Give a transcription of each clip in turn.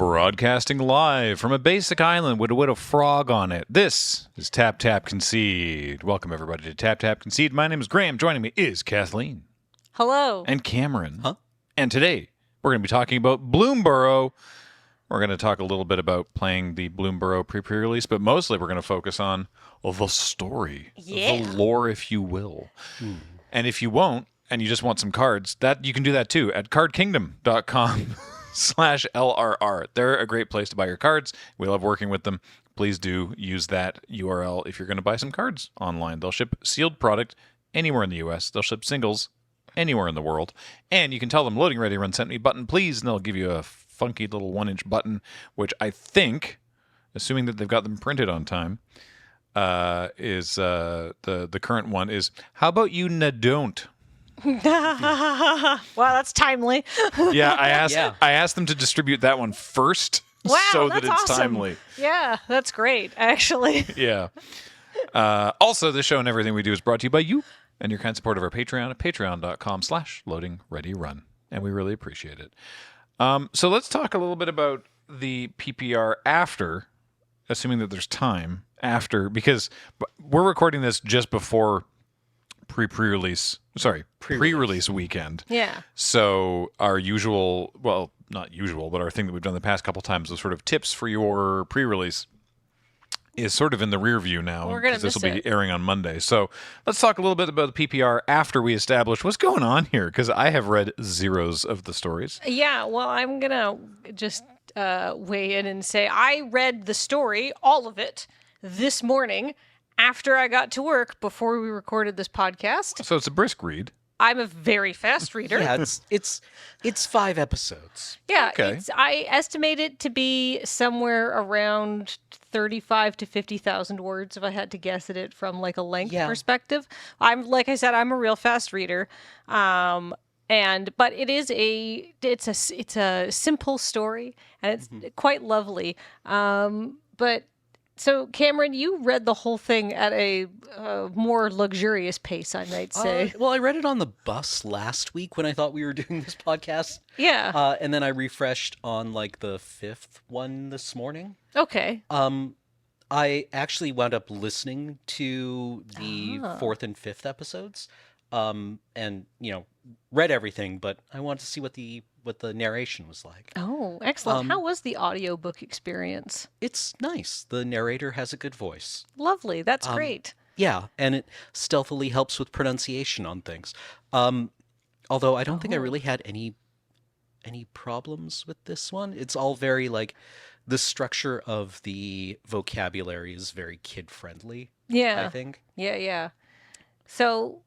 Broadcasting live from a basic island with a frog on it. This is Tap Tap Concede. Welcome everybody to Tap Tap Concede. My name is Graham. Joining me is Kathleen. Hello. And Cameron. Huh? And today we're going to be talking about Bloomburrow. We're going to talk a little bit about playing the Bloomburrow pre-release, but mostly we're going to focus on the story, the lore, if you will. And if you won't, and you just want some cards, that you can do that too at cardkingdom.com/LRR. They're a great place to buy your cards. We love working with them. Please do use that URL if you're going to buy some cards online. They'll ship sealed product anywhere in the U.S. They'll ship singles anywhere in the world. And you can tell them loading ready, run sent me button, please, and they'll give you a funky little 1-inch button, which I think, assuming that they've got them printed on time, is the current one is, how about you don't? Wow, that's timely. Yeah, I asked them to distribute that one first, Wow, so that's that it's awesome. timely. Yeah, that's great, actually. Yeah. Also, this show and everything we do is brought to you by you and your kind support of our Patreon at patreon.com/loadingreadyrun. And we really appreciate it. So let's talk a little bit about the PPR after, assuming that there's time after, because we're recording this just before pre-release weekend. Yeah. So our usual, well, not usual, but our thing that we've done the past couple times was sort of tips for your pre-release is sort of in the rear view now. We're going to this miss will be it. airing on Monday. So let's talk a little bit about the PPR after we establish what's going on here, because I have read zeros of the stories. Yeah, well, I'm going to just weigh in and say I read the story, all of it, this morning after I got to work before we recorded this podcast. So it's a brisk read. I'm a very fast reader. Yeah, it's 5 episodes. Yeah, Okay. I estimate it to be somewhere around 35 to 50,000 words if I had to guess at it from like a length perspective. Like I said, I'm a real fast reader. But it's a simple story and it's quite lovely. So, Cameron, you read the whole thing at a more luxurious pace, I might say. Well, I read it on the bus last week when I thought we were doing this podcast. Yeah. And then I refreshed on like the 5th one this morning. Okay. I actually wound up listening to the 4th and 5th episodes. And read everything, but I wanted to see what the narration was like. Oh, excellent. How was the audiobook experience? It's nice. The narrator has a good voice. Lovely. That's great. Yeah, and it stealthily helps with pronunciation on things. Although I don't think I really had any problems with this one. It's all very like the structure of the vocabulary is very kid-friendly. Yeah. I think. Yeah. So,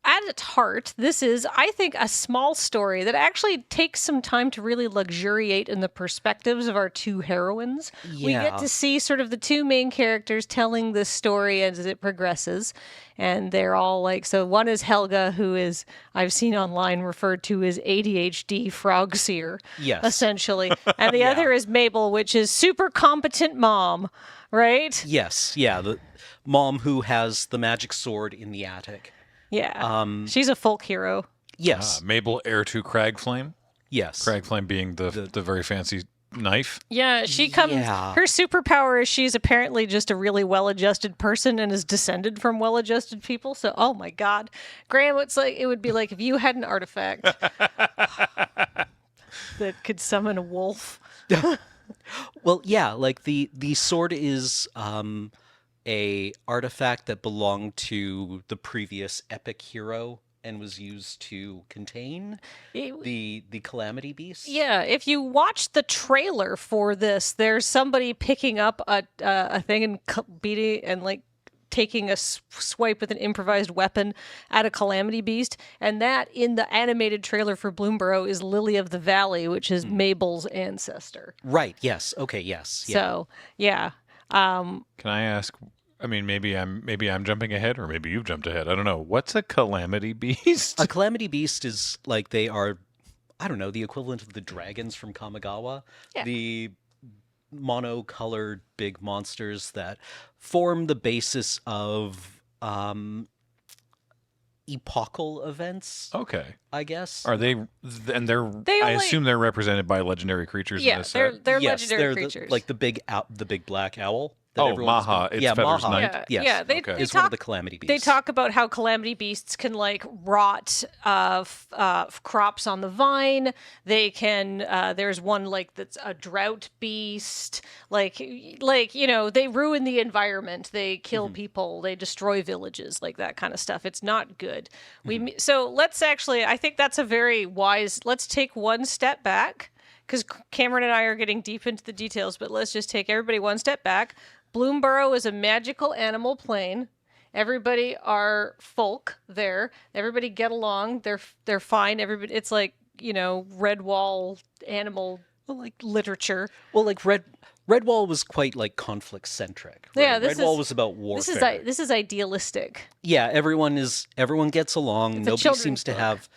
at its heart, this is, I think, a small story that actually takes some time to really luxuriate in the perspectives of our two heroines. Yeah. We get to see sort of the two main characters telling this story as it progresses. And they're all like, so one is Helga, who is, I've seen online referred to as ADHD frog seer, Yes. essentially. And the other is Mabel, which is super competent mom, right? Yes, yeah, the mom who has the magic sword in the attic. Yeah. She's a folk hero. Yes. Mabel, heir to Cragflame. Yes. Cragflame being the very fancy knife. Yeah, she comes. Yeah. Her superpower is she's apparently just a really well-adjusted person and is descended from well-adjusted people. So, oh my God, Graham, it would be like if you had an artifact that could summon a wolf. Well, yeah, like the sword is a artifact that belonged to the previous epic hero and was used to contain the Calamity Beast. Yeah, if you watch the trailer for this, there's somebody picking up a thing and beating and like taking a swipe with an improvised weapon at a Calamity Beast, and that in the animated trailer for Bloomburrow is Lily of the Valley, which is Mabel's ancestor. Right. Yes. Okay. Yes. Yeah. So yeah. Can I ask? I mean, maybe I'm jumping ahead, or maybe you've jumped ahead. I don't know. What's a Calamity Beast? A Calamity Beast is like they are, I don't know, the equivalent of the dragons from Kamigawa. Yeah. The monocolored big monsters that form the basis of epochal events, Okay. I guess. Are they? And they're. I assume they're represented by legendary creatures. Yeah, in this set. they're Yes, legendary they're creatures. like the big black owl. That Oh, everyone's Maha. been- It's yeah, Feather's Maha. Knight. Yes. Yeah, they is talk, one of the calamity beasts. They talk about how calamity beasts can like rot crops on the vine. They can. There's one like that's a drought beast. Like they ruin the environment. They kill people. They destroy villages. Like that kind of stuff. It's not good. So let's actually. I think that's a very wise. Let's take one step back. Because Cameron and I are getting deep into the details, but let's just take everybody one step back. Bloomburrow is a magical animal plane. Everybody are folk there. Everybody get along. They're fine. Everybody. It's like Redwall animal literature. Well, like Redwall was quite like conflict centric. Right? Yeah, Redwall was about warfare. This is idealistic. Yeah, everyone gets along. It's a Nobody children's seems to book. have.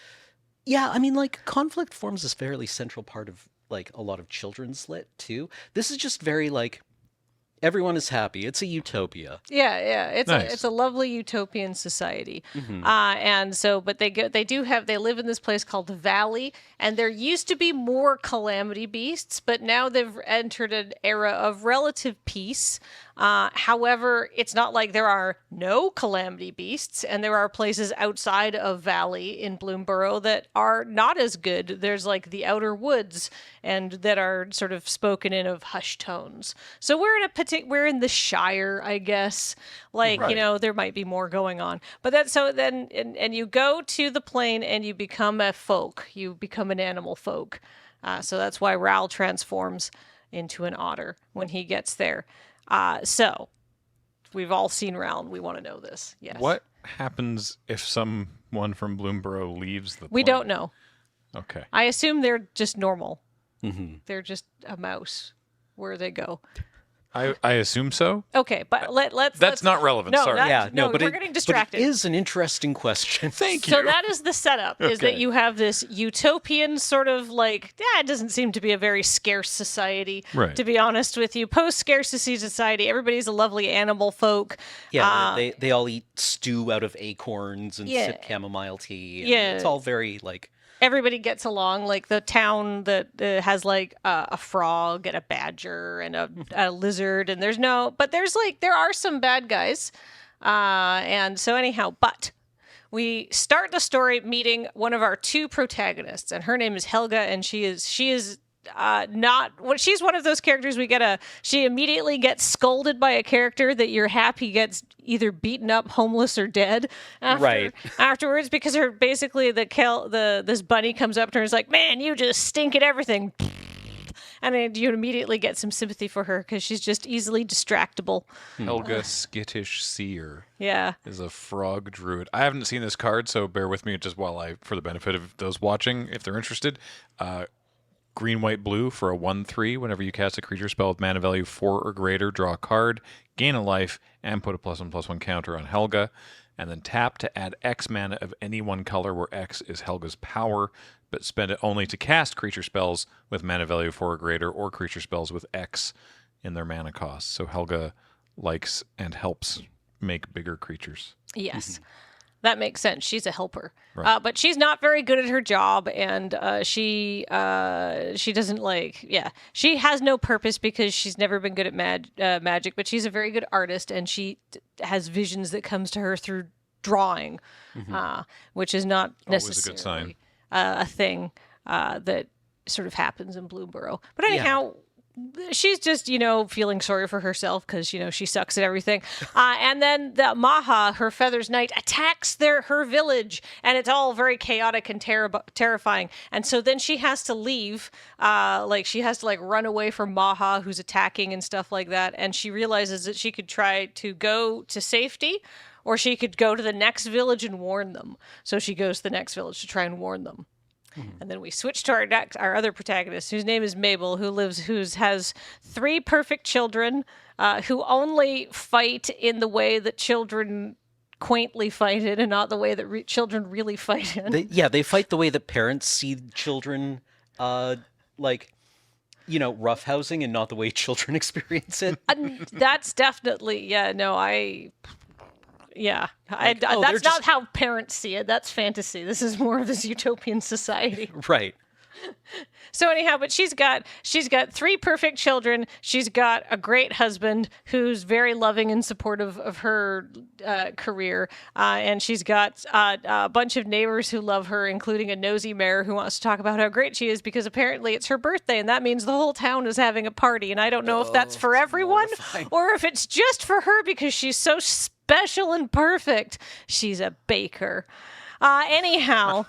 Yeah, I mean, like conflict forms this fairly central part of like a lot of children's lit too. This is just very like everyone is happy. It's a utopia. Yeah. Nice. It's a lovely utopian society. And so, but they live in this place called the Valley, and there used to be more calamity beasts, but now they've entered an era of relative peace. However, it's not like there are no calamity beasts, and there are places outside of Valley in Bloomburrow that are not as good. There's like the outer woods, and that are sort of spoken in of hushed tones. So we're in the Shire, I guess. Like Right. there might be more going on, but and you go to the plane and you become a folk. You become an animal folk. So that's why Ral transforms into an otter when he gets there. So we've all seen Ral, and we want to know this. Yes. What happens if someone from Bloomburrow leaves the? We plane? don't know. Okay. I assume they're just normal. They're just a mouse where they go. I assume so. Okay, but let's. That's not relevant. No, Sorry. But we're getting distracted. But it is an interesting question. Thank you. So that is the setup, is that Okay. you have this utopian sort of like, it doesn't seem to be a very scarce society, Right. to be honest with you. Post-scarcity society, everybody's a lovely animal folk. Yeah, they all eat stew out of acorns and Yeah. sip chamomile tea. And Yeah. It's all very like Everybody gets along. Like the town that has like a frog and a badger and a lizard, and there are some bad guys. And so anyhow, but we start the story meeting one of our two protagonists, and her name is Helga, and she is she's one of those characters she immediately gets scolded by a character that you're happy gets either beaten up, homeless, or dead afterwards, because this bunny comes up to her and is like, man, you just stink at everything. And then you immediately get some sympathy for her because she's just easily distractible. Helga Skittish Seer Yeah. is a frog druid. I haven't seen this card, so bear with me just for the benefit of those watching, if they're interested. Green, white, blue for a 1/3. Whenever you cast a creature spell with mana value 4 or greater, draw a card, gain a life, and put a +1/+1 counter on Helga. And then tap to add X mana of any one color where X is Helga's power, but spend it only to cast creature spells with mana value 4 or greater, or creature spells with X in their mana cost. So Helga likes and helps make bigger creatures. Yes. That makes sense. She's a helper, Right. but she's not very good at her job, and she doesn't she has no purpose because she's never been good at magic. But she's a very good artist, and she has visions that comes to her through drawing, which is not Always a necessarily good sign. A thing that sort of happens in Bloomburrow. But anyhow. She's just, feeling sorry for herself because, she sucks at everything. And then the Maha, her Feather's Knight, attacks her village, and it's all very chaotic and terrifying. And so then she has to leave, she has to run away from Maha, who's attacking and stuff like that. And she realizes that she could try to go to safety, or she could go to the next village and warn them. So she goes to the next village to try and warn them. And then we switch to our other protagonist, whose name is Mabel, who has 3 perfect children, who only fight in the way that children quaintly fight it, and not the way that children really fight it. They fight the way that parents see children, roughhousing, and not the way children experience it. That's definitely, Yeah. Like, oh, that's they're not how parents see it. That's fantasy. This is more of this utopian society. Right. So anyhow, but she's got 3 perfect children. She's got a great husband who's very loving and supportive of her career, and she's got a bunch of neighbors who love her, including a nosy mayor who wants to talk about how great she is because apparently it's her birthday, and that means the whole town is having a party. And I don't know if that's for everyone or if it's just for her because she's so special and perfect. She's a baker. Anyhow.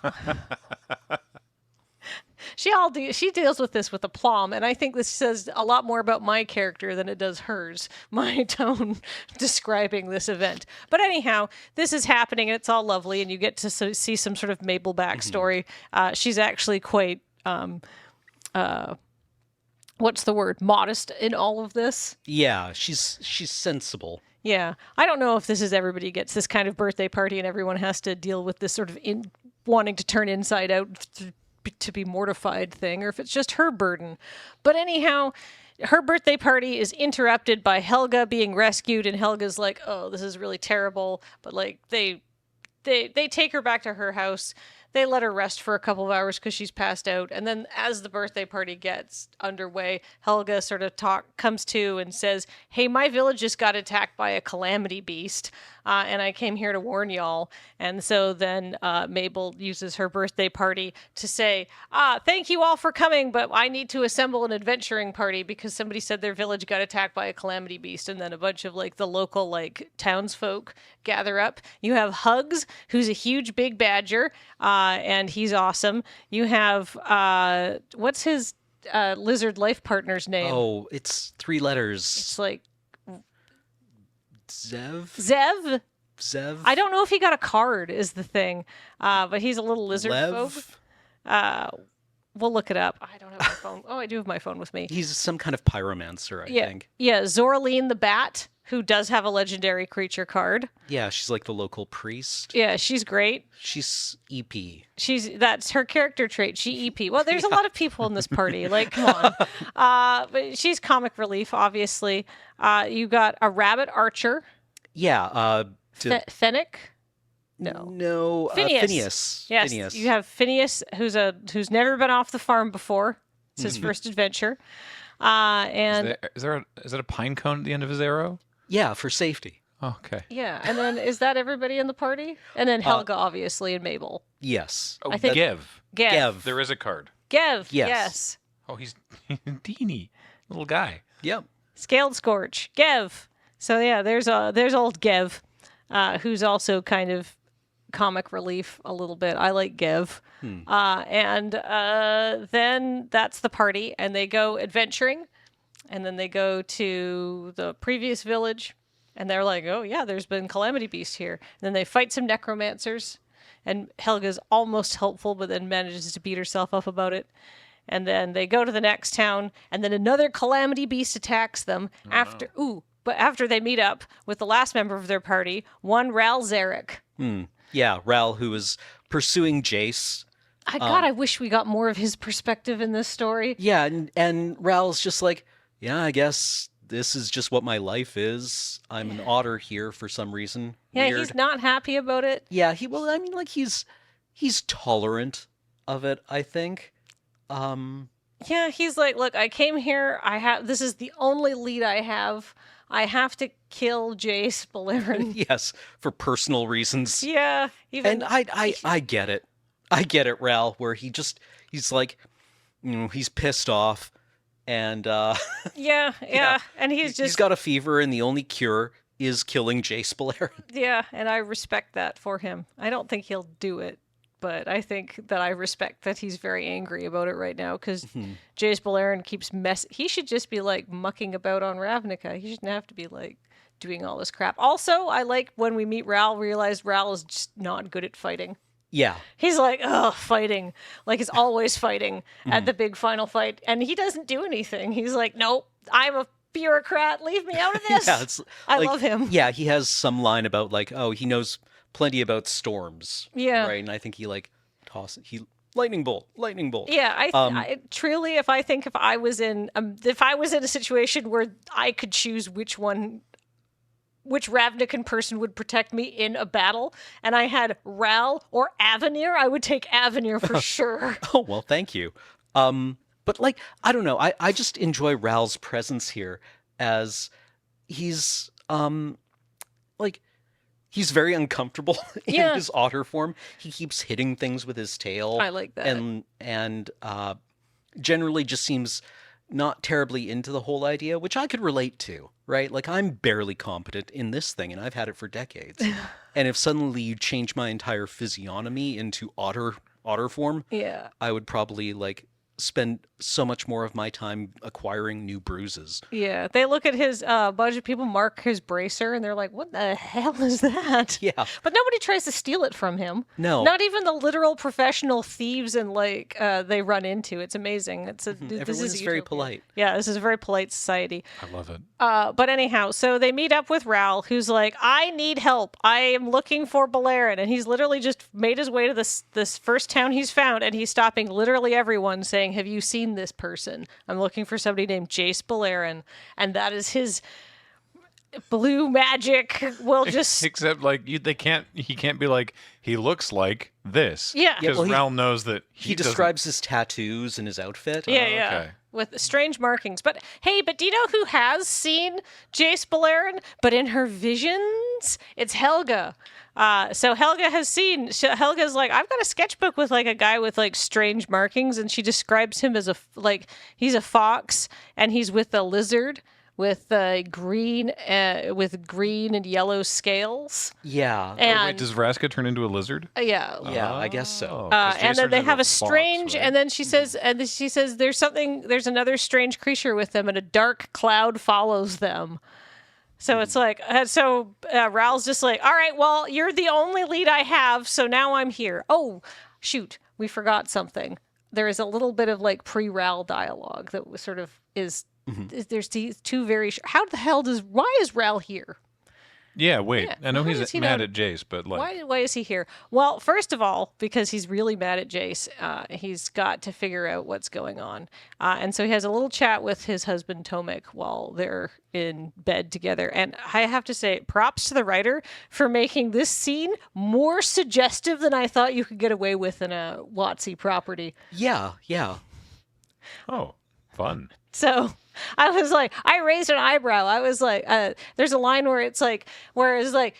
She deals with this with aplomb, and I think this says a lot more about my character than it does hers, my tone describing this event. But anyhow, this is happening, and it's all lovely, and you get to see some sort of Mabel backstory. She's actually quite, what's the word, modest in all of this. Yeah, she's sensible. Yeah. I don't know if this is everybody gets this kind of birthday party and everyone has to deal with this sort of wanting to turn inside out to be mortified thing, or if it's just her burden. But anyhow, her birthday party is interrupted by Helga being rescued, and Helga's like, oh, this is really terrible. But like they take her back to her house. They let her rest for a couple of hours because she's passed out. And then as the birthday party gets underway, Helga sort of comes to and says, hey, my village just got attacked by a calamity beast. And I came here to warn y'all. And so then Mabel uses her birthday party to say, thank you all for coming, but I need to assemble an adventuring party because somebody said their village got attacked by a calamity beast. And then a bunch of like the local like townsfolk gather up. You have Hugs, who's a huge big badger, and he's awesome. You have, what's his lizard life partner's name? Oh, it's 3 letters. It's like Zev? Zev? I don't know if he got a card is the thing, but he's a little lizard folk. We'll look it up. I don't have my phone. Oh, I do have my phone with me. He's some kind of pyromancer, I think. Yeah, Zoraline the Bat, who does have a legendary creature card. Yeah, she's like the local priest. Yeah, she's great. She's EP. That's her character trait. She EP. Well, there's a lot of people in this party. Like, come on. But she's comic relief, obviously. You got a rabbit archer. Yeah. Fennec? No. Phineas. Yes, Phineas. you have Phineas, who's never been off the farm before. It's his first adventure. And is that a pine cone at the end of his arrow? Yeah, for safety. Oh, okay. Yeah, and then is that everybody in the party? And then Helga, obviously, and Mabel. Yes. Oh, I think Gev. Gev. There is a card. Gev. Yes. Oh, he's teeny little guy. Yep. Scaled Scorch. Gev. So yeah, there's old Gev, who's also kind of comic relief a little bit. I like Gev. And then that's the party, and they go adventuring, and then they go to the previous village, and they're like, oh yeah, there's been calamity beast here. And then they fight some necromancers, and Helga's almost helpful, but then manages to beat herself up about it. And then they go to the next town, and then another calamity beast attacks them But after they meet up with the last member of their party, one Ral Zarek. Yeah, Ral, who is pursuing Jace. God, I wish we got more of his perspective in this story. Yeah, and Ral's just like, yeah, I guess this is just what my life is. I'm an otter here for some reason. Yeah, Weird. he's not happy about it. Yeah, he's tolerant of it, I think. Yeah, he's like, look, I came here. This is the only lead I have. I have to kill Jace Beleren. Yes, for personal reasons. Yeah, and I get it. I get it, Ral, where he's like, he's pissed off, and yeah, and he's got a fever, and the only cure is killing Jace Beleren. Yeah, and I respect that for him. I don't think he'll do it, but I think that I respect that he's very angry about it right now because Jace Beleren keeps he should just be like mucking about on Ravnica. He shouldn't have to be like doing all this crap. Also, I like when we meet Ral, realize Ral is just not good at fighting. Yeah. He's like, fighting. Like he's always fighting at the big final fight. And he doesn't do anything. He's like, nope, I'm a bureaucrat. Leave me out of this. Yeah, I love him. Yeah, he has some line about like, he knows plenty about storms. Yeah. Right. And I think he like lightning bolt. Yeah. I truly, if I was in a situation where I could choose which one which Ravnican person would protect me in a battle, and I had Ral or Avenir, I would take Avenir for sure. Oh, well, thank you. But like, I don't know. I just enjoy Ral's presence here as he's like he's very uncomfortable in his otter form. He keeps hitting things with his tail. I like that. And generally just seems not terribly into the whole idea, which I could relate to, right? Like, I'm barely competent in this thing, and I've had it for decades. And if suddenly you change my entire physiognomy into otter form, I would probably like spend so much more of my time acquiring new bruises. Yeah, they look at his bunch of people mark his bracer, and they're like, "What the hell is that?" Yeah, but nobody tries to steal it from him. No, not even the literal professional thieves and like they run into. It's amazing. Everyone is very polite. Yeah, this is a very polite society. I love it. But anyhow, so they meet up with Ral, who's like, "I need help. I am looking for Beleren," and he's literally just made his way to this first town he's found, and he's stopping literally everyone, saying, "Have you seen this person? I'm looking for somebody named Jace Beleren," and that is his blue magic. Will just except like he can't be like, he looks like this. Yeah, because Ral knows that he describes his tattoos and his outfit. Yeah, okay. With strange markings. But hey, do you know who has seen Jace Beleren? But in her visions, it's Helga. So Helga has seen. Helga's like, I've got a sketchbook with like a guy with like strange markings, and she describes him as he's a fox, and he's with a lizard with green and yellow scales. Yeah. And wait, does Vraska turn into a lizard? Yeah. Yeah, I guess so. And then they have a strange, fox, right? and then she says, there's another strange creature with them, and a dark cloud follows them. So it's like, Ral's just like, all right, well, you're the only lead I have, so now I'm here. Oh, shoot, we forgot something. There is a little bit of like pre-Ral dialogue that was sort of is. There's these two very. How the hell why is Ral here? Yeah, wait. Yeah, I know why he's is he mad not- at Jace, but like, Why is he here? Well, first of all, because he's really mad at Jace. He's got to figure out what's going on. And so he has a little chat with his husband, Tomek, while they're in bed together. And I have to say, props to the writer for making this scene more suggestive than I thought you could get away with in a WotC property. Yeah. oh, fun. So I was like, I raised an eyebrow. I was like, there's a line where it's like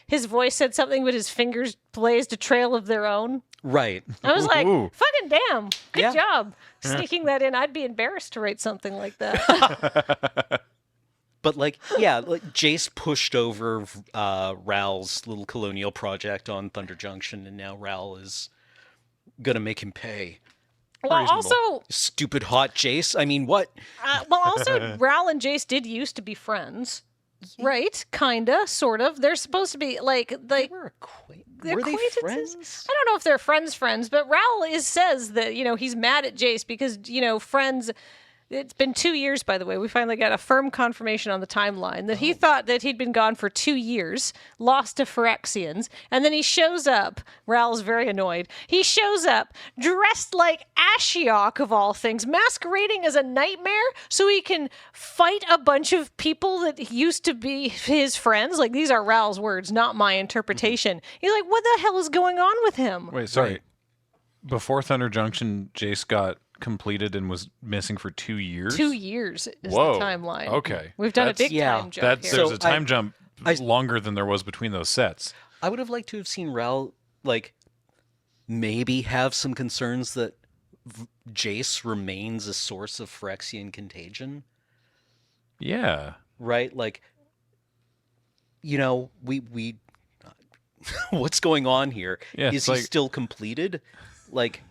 his voice said something, but his fingers blazed a trail of their own. Right. I was like, Ooh. fucking damn. Good job sneaking that in. I'd be embarrassed to write something like that. But like Jace pushed over Ral's little colonial project on Thunder Junction, and now Ral is gonna make him pay. Well, also, Stupid hot Jace. I mean, what? also, Ral and Jace did used to be friends, right? Kinda, sort of. They're supposed to be like They were they're were they acquaintances? friends? I don't know if they're friends, but Ral says that he's mad at Jace because friends. It's been 2 years, by the way. We finally got a firm confirmation on the timeline that he thought that he'd been gone for 2 years, lost to Phyrexians, and then he shows up. Ral's very annoyed. He shows up dressed like Ashiok, of all things, masquerading as a nightmare so he can fight a bunch of people that used to be his friends. Like, these are Ral's words, not my interpretation. He's like, what the hell is going on with him? Wait, sorry. Right. Before Thunder Junction, Jace got completed and was missing for 2 years? 2 years is Whoa. the timeline. Okay. We've done a big time jump here. There's a time jump longer than there was between those sets. I would have liked to have seen Ral, like, maybe have some concerns that Jace remains a source of Phyrexian contagion. Yeah. Right? Like, we what's going on here? Yeah, Is he still completed? Like...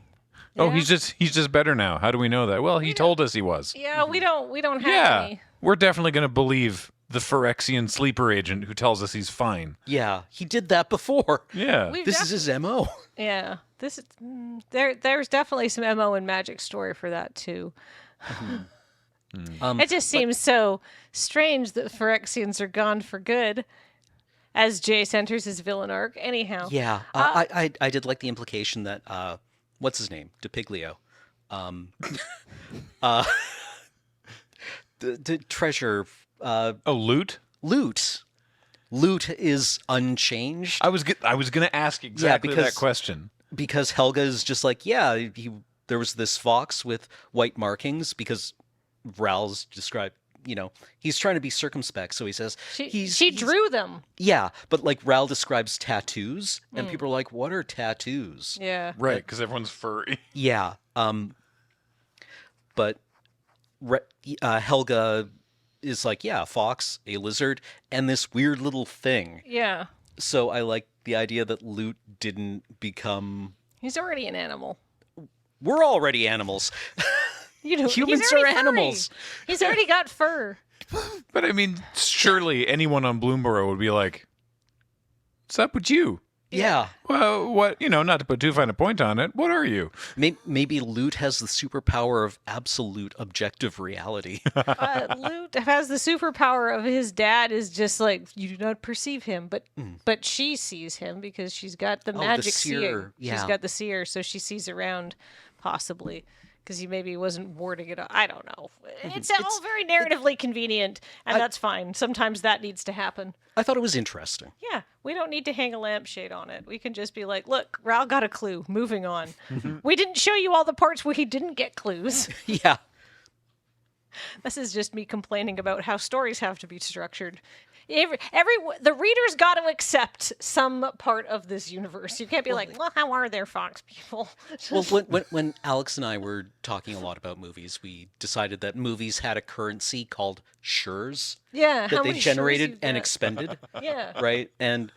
Oh, he's just better now. How do we know that? Well, he told us he was. Yeah, we don't have any. We're definitely going to believe the Phyrexian sleeper agent who tells us he's fine. Yeah, he did that before. Yeah. This is his MO. Yeah. This is there's definitely some MO and magic story for that too. It just seems so strange that Phyrexians are gone for good as Jace enters his villain arc. Anyhow. Yeah. I did like the implication that what's his name? DePiglio. The treasure. Loot? Loot Loot is unchanged. I was going to ask exactly that question. Because Helga is just like, there was this fox with white markings, because Ral's described, he's trying to be circumspect, so he says she drew them. Yeah, but like Ral describes tattoos, and people are like, "What are tattoos?" Yeah, right, because everyone's furry. Yeah, but Helga is like, yeah, a fox, a lizard, and this weird little thing. Yeah. So I like the idea that Loot didn't become... He's already an animal. We're already animals. Humans are animals. He's already got fur. But I mean, surely anyone on Bloomburrow would be like, what's up with you? Yeah. Well, what, not to put too fine a point on it, what are you? Maybe Loot has the superpower of absolute objective reality. Loot has the superpower of his dad is just like, you do not perceive him, but she sees him because she's got the magic seer. Yeah. She's got the seer, so she sees around, possibly. Because he maybe wasn't warding it off. I don't know. It's all very narratively convenient, and that's fine. Sometimes that needs to happen. I thought it was interesting. Yeah, we don't need to hang a lampshade on it. We can just be like, look, Ral got a clue. Moving on. We didn't show you all the parts where he didn't get clues. Yeah. This is just me complaining about how stories have to be structured. The reader's got to accept some part of this universe. You can't be like, well, how are their fox people? Well, when Alex and I were talking a lot about movies, we decided that movies had a currency called shures. Yeah, that they generated and expended. Yeah. Right? And,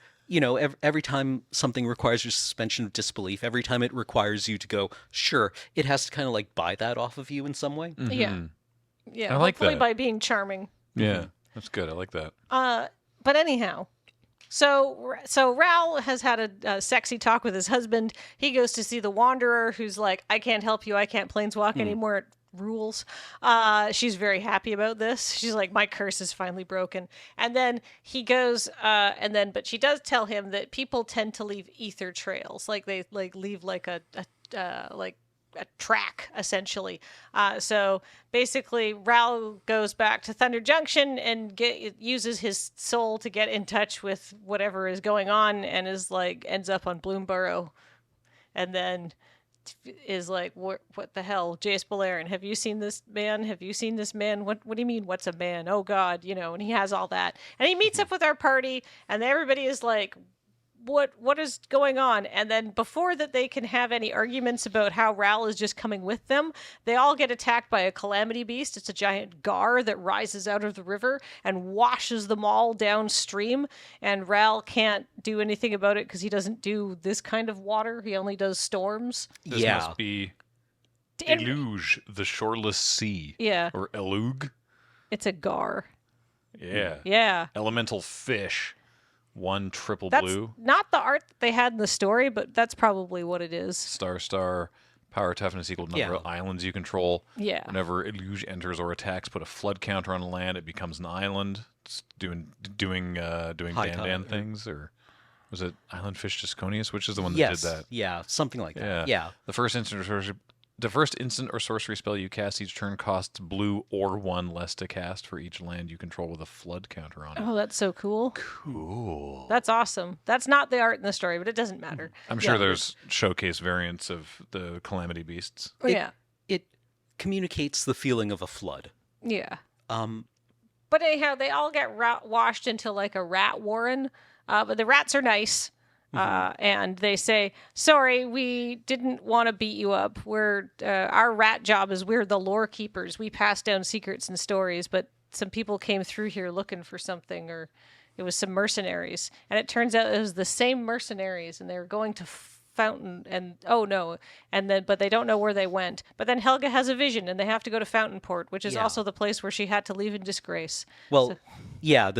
every time something requires your suspension of disbelief, every time it requires you to go, sure, it has to kind of like buy that off of you in some way. Mm-hmm. Yeah. Yeah. I like hopefully that. by being charming. Yeah, that's good. I like that. But anyhow, so Ral has had a sexy talk with his husband. He goes to see the Wanderer, who's like, I can't help you. I can't planeswalk anymore. It rules. She's very happy about this. She's like, my curse is finally broken. And then he goes, but she does tell him that people tend to leave ether trails. Like they leave like a track, essentially. So basically, Ral goes back to Thunder Junction and uses his soul to get in touch with whatever is going on, and ends up on Bloomburrow, and then is like, what the hell, Jace Beleren, have you seen this man? Have you seen this man? What do you mean, what's a man? Oh God, and he has all that, and he meets up with our party, and everybody is like, what is going on? And then before that they can have any arguments about how Ral is just coming with them, they all get attacked by a calamity beast. It's a giant gar that rises out of the river and washes them all downstream, and Ral can't do anything about it because he doesn't do this kind of water. He only does storms. This must be Eluge, the shoreless sea. Yeah. Or Elug. It's a gar. Yeah. Yeah. Elemental fish. One triple That's blue. not the art that they had in the story, but that's probably what it is. Star. Power toughness equal to number of islands you control. Yeah. Whenever Eluge enters or attacks, put a flood counter on land. It becomes an island. It's doing Dan things, or was it Island Fish Disconius? Which is the one that did that? Yeah, something like that. Yeah. The first instant or sorcery spell you cast each turn costs blue or 1 less to cast for each land you control with a flood counter on it. Oh, that's so cool. Cool. That's awesome. That's not the art in the story, but it doesn't matter. I'm sure there's showcase variants of the calamity beasts. It communicates the feeling of a flood. Yeah. But anyhow, they all get washed into like a rat warren. But the rats are nice. And they say, sorry, we didn't want to beat you up. Our rat job is we're the lore keepers. We pass down secrets and stories, but some people came through here looking for something, or it was some mercenaries. And it turns out it was the same mercenaries, and they were going to Fountain, and but they don't know where they went. But then Helga has a vision, and they have to go to Fountainport, which is also the place where she had to leave in disgrace. Well, yeah,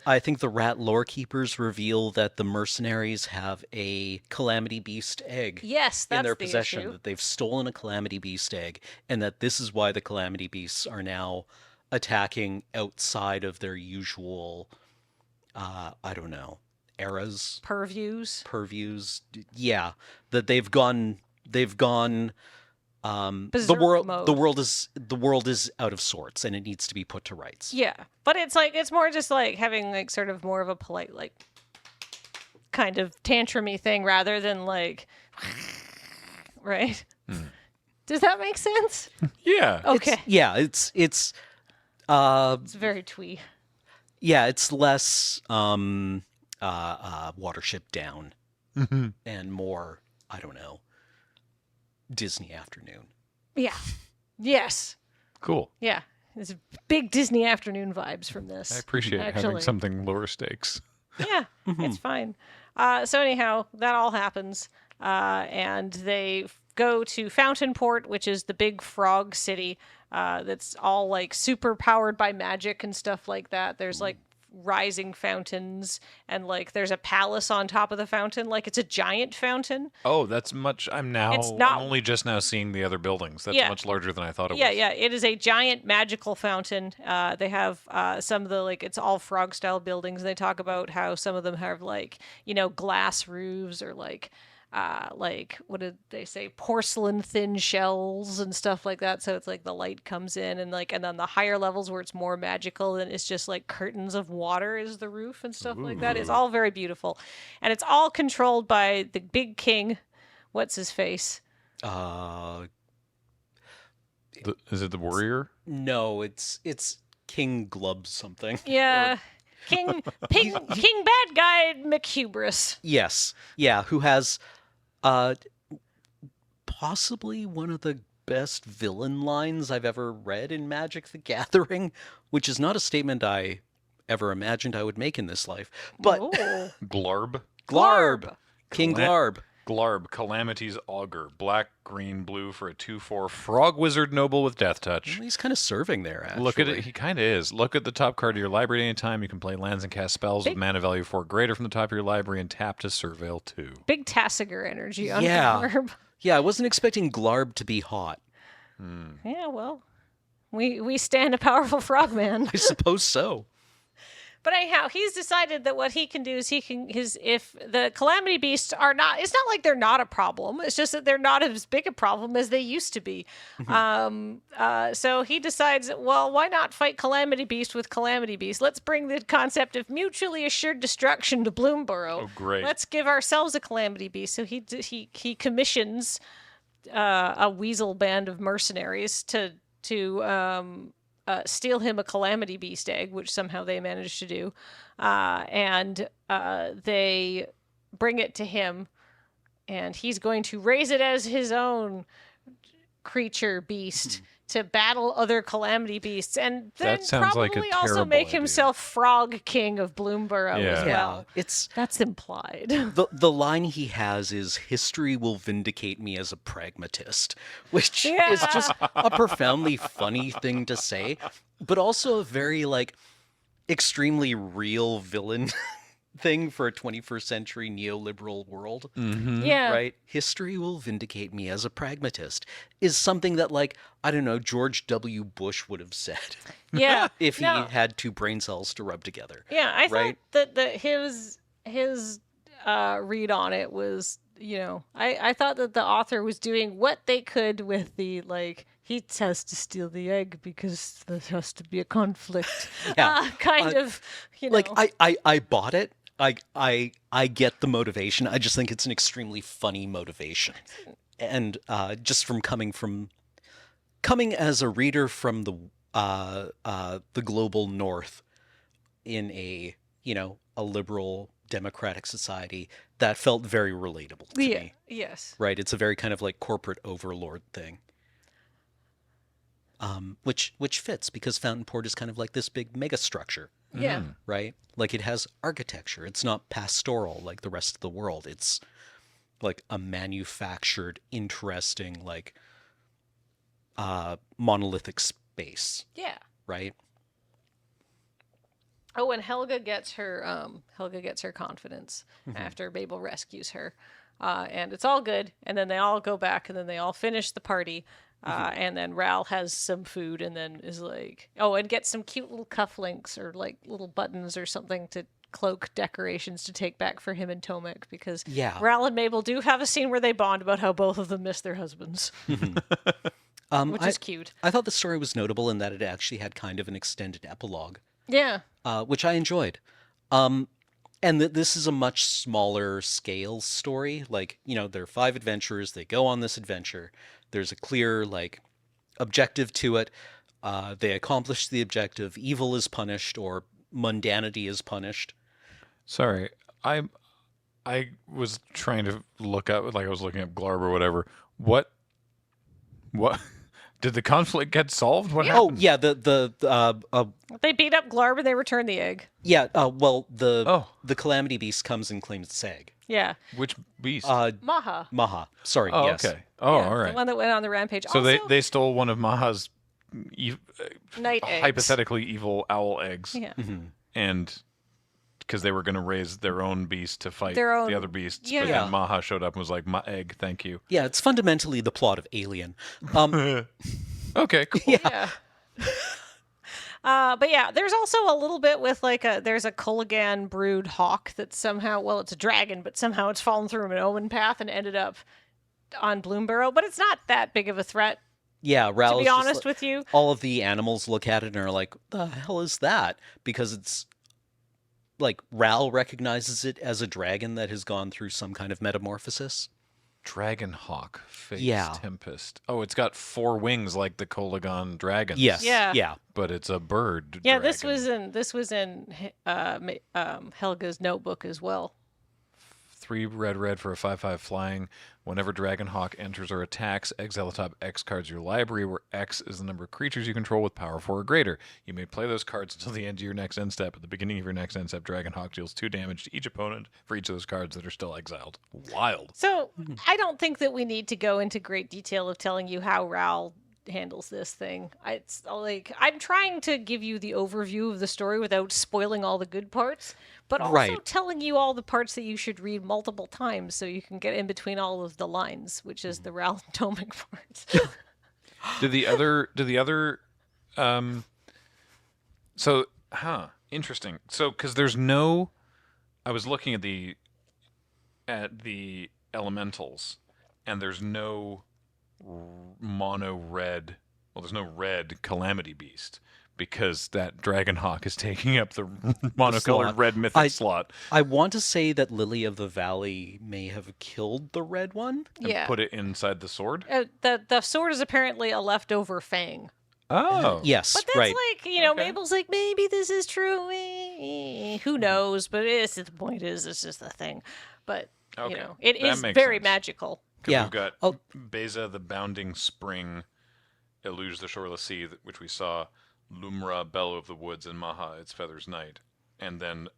I think the rat lore keepers reveal that the mercenaries have a calamity beast egg. Yes, that's in their the possession. issue. That they've stolen a calamity beast egg, and that this is why the calamity beasts are now attacking outside of their usual, I don't know, eras, purviews. Yeah, that they've gone The Berserk world mode. the world is out of sorts and it needs to be put to rights. Yeah, but it's more just like having like sort of more of a polite like kind of tantrumy thing rather than like right. Does that make sense? Yeah. Okay, It's it's very twee. yeah, it's less Watership Down and more, I don't know, Disney Afternoon. Yeah. Yes. Cool. Yeah. There's big Disney afternoon vibes from I this. appreciate having actually. something lower stakes. Yeah, it's fine. So anyhow, that all happens, and they go to Fountainport, which is the big frog city that's all like super powered by magic and stuff like that. There's like rising fountains, and like there's a palace on top of the fountain, like it's a giant fountain. Oh, that's much. I'm only just now seeing the other buildings. That's Yeah. much larger than I thought it Yeah, was. yeah, it is a giant magical fountain. They have some of the like it's all frog style buildings. They talk about how some of them have like glass roofs or like what did they say, porcelain thin shells and stuff like that. So it's like the light comes in and then the higher levels where it's more magical and it's just like curtains of water is the roof and stuff like that. It's all very beautiful, and it's all controlled by the big king. What's his face? Is it the warrior? No, it's King Glub something. Yeah. King bad guy McHubris. Yes. Yeah, who has possibly one of the best villain lines I've ever read in Magic the Gathering, which is not a statement I ever imagined I would make in this life. But Oh. Glarb? Glarb. King Glarb. Glarb, Calamity's Augur. Black, green, blue for a 2/4 frog wizard noble with death touch. Well, he's kind of serving there, actually. Look at it. He kind of is. Look at the top card of your library at any time. You can play lands and cast spells with mana value 4 greater from the top of your library and tap to surveil 2. Big Tassiger energy on Yeah. Garb. Yeah, I wasn't expecting Glarb to be hot. Yeah, well, we stand a powerful frogman. I suppose so. But anyhow, he's decided that what he can do is if the Calamity Beasts are not, it's not like they're not a problem. It's just that they're not as big a problem as they used to be. So he decides, well, why not fight Calamity Beast with Calamity Beast? Let's bring the concept of mutually assured destruction to Bloomburrow. Oh, great. Let's give ourselves a Calamity Beast. So he commissions a weasel band of mercenaries to steal him a Calamity Beast egg, which somehow they managed to do, and they bring it to him, and he's going to raise it as his own creature beast to battle other Calamity Beasts, and then That sounds like a probably also terrible make idea. himself Frog King of Bloomburrow as Yeah. well. It's That's implied. the line he has is history will vindicate me as a pragmatist, which Yeah. is just a profoundly funny thing to say, but also a very like extremely real villain thing for a 21st century neoliberal world. Yeah. Right? History will vindicate me as a pragmatist is something that like I don't know, George W. Bush would have said Yeah. if he No. had 2 brain cells to rub together. Yeah, I Right? thought that his read on it was, I thought that the author was doing what they could with the like he has to steal the egg because there has to be a conflict. Yeah. Kind of, Like I bought it. I get the motivation. I just think it's an extremely funny motivation. And just from coming as a reader from the global north in a liberal democratic society, that felt very relatable to me. Yes. Right? It's a very kind of like corporate overlord thing. Which fits because Fountainport is kind of like this big mega structure, Yeah. right? Like it has architecture. It's not pastoral like the rest of the world. It's like a manufactured, interesting, like monolithic space, Yeah. right? Oh, and Helga gets her confidence after Babel rescues her, and it's all good. And then they all go back, and then they all finish the party. And then Ral has some food, and then is like, oh, and get some cute little cufflinks or like little buttons or something to cloak decorations to take back for him and Tomek, because Yeah. Ral and Mabel do have a scene where they bond about how both of them miss their husbands, which is cute. I thought the story was notable in that it actually had kind of an extended epilogue, Yeah. which I enjoyed. And this is a much smaller scale story. Like, there are 5 adventurers. They go on this adventure. There's a clear, objective to it. They accomplish the objective. Evil is punished, or mundanity is punished. Sorry, I was trying to look up, I was looking up Glarb or whatever. What did the conflict get solved? What happened? Oh yeah, They beat up Glarb and they return the egg. yeah. Well, the Calamity Beast comes and claims its egg. Yeah. Which beast? Maha. Maha. Sorry. Oh, yes. okay. Oh, Yeah, all right. The one that went on the rampage. So Also, they stole one of Maha's night eggs. hypothetically evil owl eggs, Yeah. and because they were going to raise their own beast to fight Their own- the other beasts, yeah. but Yeah. then Maha showed up and was like, "My egg, thank you." Yeah, it's fundamentally the plot of Alien. Okay, cool. Yeah. But yeah, there's also a little bit with there's a Kulligan brood hawk that somehow, well, it's a dragon, but somehow it's fallen through an omen path and ended up on Bloomburrow. But it's not that big of a threat, Yeah, Ral to is be just honest with you. all of the animals look at it and are like, "The hell is that?" Because it's Ral recognizes it as a dragon that has gone through some kind of metamorphosis. Dragon Hawk, Face Yeah. Tempest. Oh, it's got 4 wings like the Kolagon dragons. Yes. Yeah. Yeah. but it's a bird. Yeah, dragon. this was in Helga's notebook as well. 3 red for a 5/5 flying. Whenever Dragonhawk enters or attacks, exile the top X cards of your library, where X is the number of creatures you control with power 4 or greater. You may play those cards until the end of your next end step. At the beginning of your next end step, Dragonhawk deals 2 damage to each opponent for each of those cards that are still exiled. Wild. So I don't think that we need to go into great detail of telling you how Ral handles this thing. It's I'm trying to give you the overview of the story without spoiling all the good parts, but also Right. telling you all the parts that you should read multiple times so you can get in between all of the lines, which is the Ral and Tomek parts. Interesting. So, because there's no, I was looking at the elementals, and there's no mono red. Well, there's no red Calamity Beast because that Dragonhawk is taking up the monocolored slot. red mythic slot. I want to say that Lily of the Valley may have killed the red one. And Yeah. put it inside the sword. The sword is apparently a leftover fang. Oh, Yes, But that's right. okay. Mabel's like, maybe this is true. Who knows? But the point is, it's just a thing. But, Okay. it That is makes very sense. magical. 'Cause Yeah. we've got Oh. Beza, the bounding spring, eludes the shoreless sea, which we saw. Lumra, bellow of the woods, and Maha, its feathers night. And then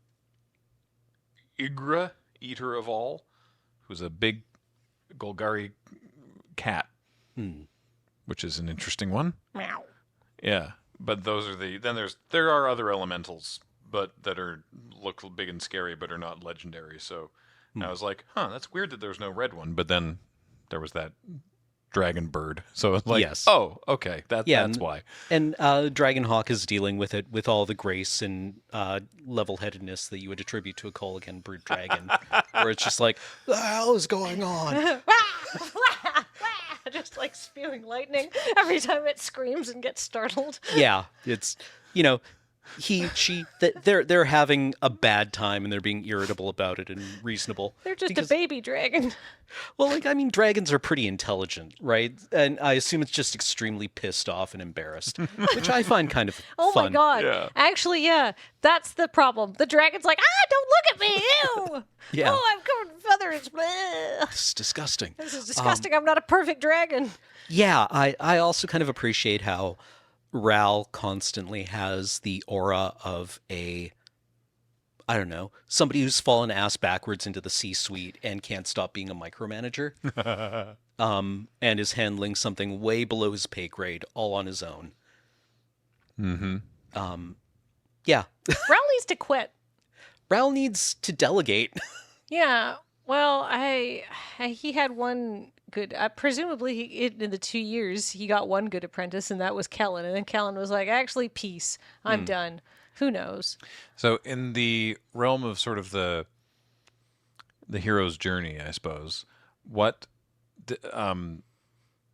Igra, eater of all, who's a big Golgari cat, which is an interesting one. Meow. Yeah, but those are there are other elementals, but that look big and scary, but are not legendary. So I was like, that's weird that there's no red one. But then there was that dragon bird. So it's like, Yes. oh, okay, that's why. And Dragonhawk is dealing with it with all the grace and level-headedness that you would attribute to a Coligan brood dragon, where it's just like, the hell is going on? Just like spewing lightning every time it screams and gets startled. Yeah, it's they're having a bad time and they're being irritable about it and reasonable. They're just because, a baby dragon. Well, dragons are pretty intelligent, right? And I assume it's just extremely pissed off and embarrassed, which I find kind of Oh fun. my god. Yeah. Actually, yeah, that's the problem. The dragon's like, don't look at me. Ew. Yeah. Oh, I'm covered in feathers. Bleh. This is disgusting. This is disgusting. I'm not a perfect dragon. Yeah, I also kind of appreciate how Ral constantly has the aura of somebody who's fallen ass backwards into the C-suite and can't stop being a micromanager, and is handling something way below his pay grade all on his own. Mm-hmm. Yeah, Ral needs to quit. Ral needs to delegate. Yeah. Well, he had one good. Presumably, in the 2 years, he got one good apprentice, and that was Kellen. And then Kellen was like, "Actually, peace. I'm done." Who knows? So in the realm of sort of the hero's journey, I suppose, what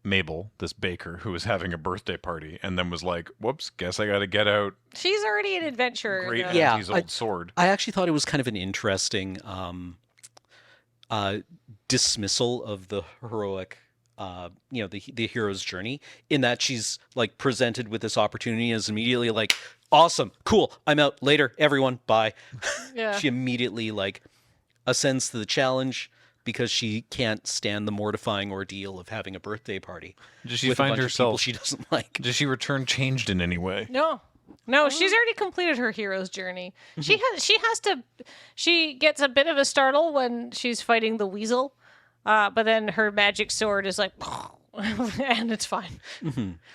Mabel, this baker who was having a birthday party and then was like, whoops, guess I got to get out She's already an adventurer. Great Yeah. Auntie's old sword. I actually thought it was kind of an interesting dismissal of the heroic, the hero's journey, in that she's like presented with this opportunity as immediately like, awesome, cool, I'm out, later, everyone, bye. Yeah. She immediately like ascends to the challenge because she can't stand the mortifying ordeal of having a birthday party. Does she with a find bunch of people herself? she doesn't like? Does she return changed in any way? No, she's already completed her hero's journey. She gets a bit of a startle when she's fighting the weasel, but then her magic sword is like, and it's fine.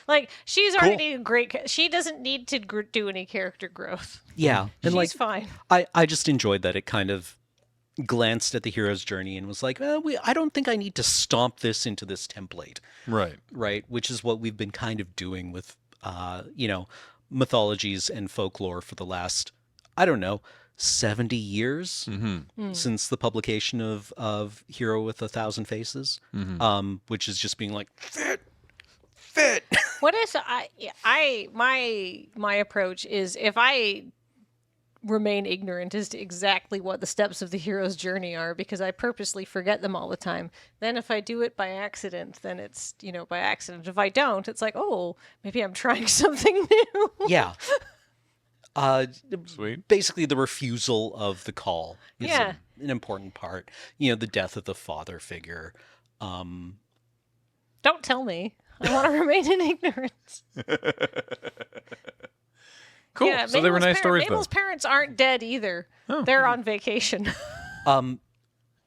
Like, she's already a great. She doesn't need to do any character growth. Yeah, and She's fine. I just enjoyed that it kind of glanced at the hero's journey and was like, I don't think I need to stomp this into this template. Right, which is what we've been kind of doing with, mythologies and folklore for the last, 70 years since the publication of Hero with a Thousand Faces, which is just being like, fit. What is my approach is, if I remain ignorant as to exactly what the steps of the hero's journey are, because I purposely forget them all the time, then if I do it by accident, then it's, by accident. If I don't, it's like, oh, maybe I'm trying something new. Yeah. Sweet. Basically, the refusal of the call is Yeah. an important part. The death of the father figure. Don't tell me. I want to remain in ignorance. Cool. Yeah, So they were nice stories, though. Mabel's parents aren't dead either. Oh. They're on vacation.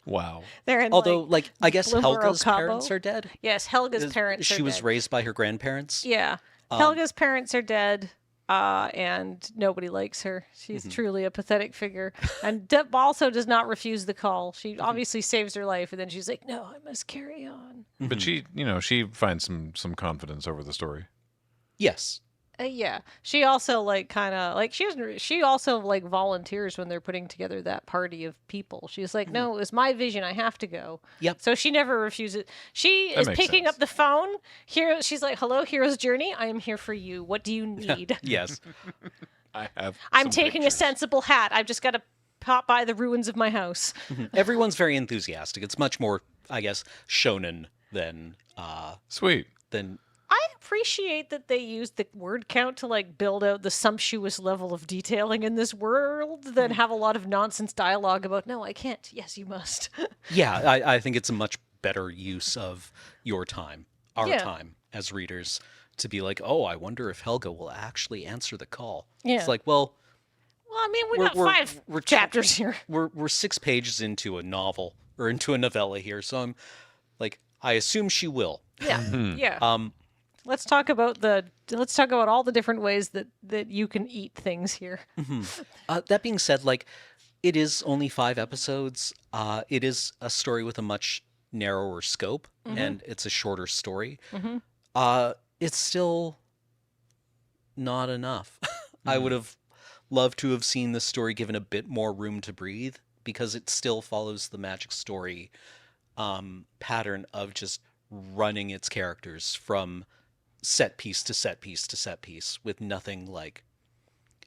Wow. They're in, Although, I guess Bloomburrow, Helga's Cabo. parents are dead. Yes, Helga's parents are She was dead. raised by her grandparents. Yeah. Helga's parents are dead, and nobody likes her. She's truly a pathetic figure. And Deb also does not refuse the call. She obviously saves her life, and then she's like, no, I must carry on. But she finds some confidence over the story. Yes. Yeah. She also she also volunteers when they're putting together that party of people. She's like, no, it was my vision. I have to go. Yep. So she never refuses. She That is makes picking sense. up the phone. Here, she's like, hello, Hero's Journey. I am here for you. What do you need? Yes. I'm some taking a pictures. sensible hat. I've just got to pop by the ruins of my house. Everyone's very enthusiastic. It's much more, I guess, shonen than Sweet. I appreciate that they used the word count to build out the sumptuous level of detailing in this world than have a lot of nonsense dialogue about, no, I can't. Yes, you must. Yeah, I think it's a much better use of your time, our Yeah. time as readers, to be like, oh, I wonder if Helga will actually answer the call. Yeah. It's like, well, Well, I mean, we We're- got we're- 5 we're- chapters here. we're 6 pages into a novel or into a novella here, so I'm like, I assume she will. Yeah. Yeah. Let's talk about all the different ways that you can eat things here. That being said, it is only 5 episodes. It is a story with a much narrower scope, and it's a shorter story. It's still not enough. I would have loved to have seen the story given a bit more room to breathe, because it still follows the Magic story pattern of just running its characters from set piece to set piece to set piece with nothing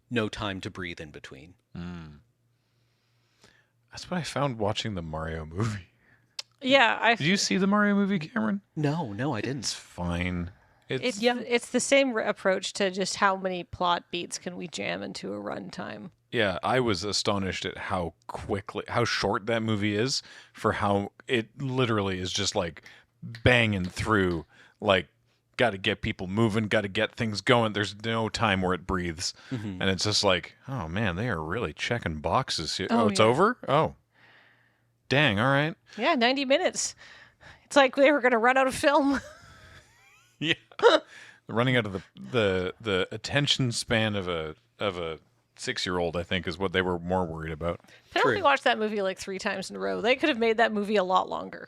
no time to breathe in between. That's what I found watching the Mario movie. Yeah, Did you see the Mario movie, Cameron? No, I It's didn't. fine. it's the same approach to just how many plot beats can we jam into a runtime. Yeah, I was astonished at how short that movie is, for how it literally is just banging through, got to get people moving, got to get things going. There's no time where it breathes. And it's just oh man, they are really checking boxes here. Oh, It's yeah. over? Oh. Dang, all right. Yeah, 90 minutes. It's like they were going to run out of film. Yeah. Running out of the attention span of a 6-year-old, I think, is what they were more worried about. Penelope True. watched that movie 3 times in a row. They could have made that movie a lot longer.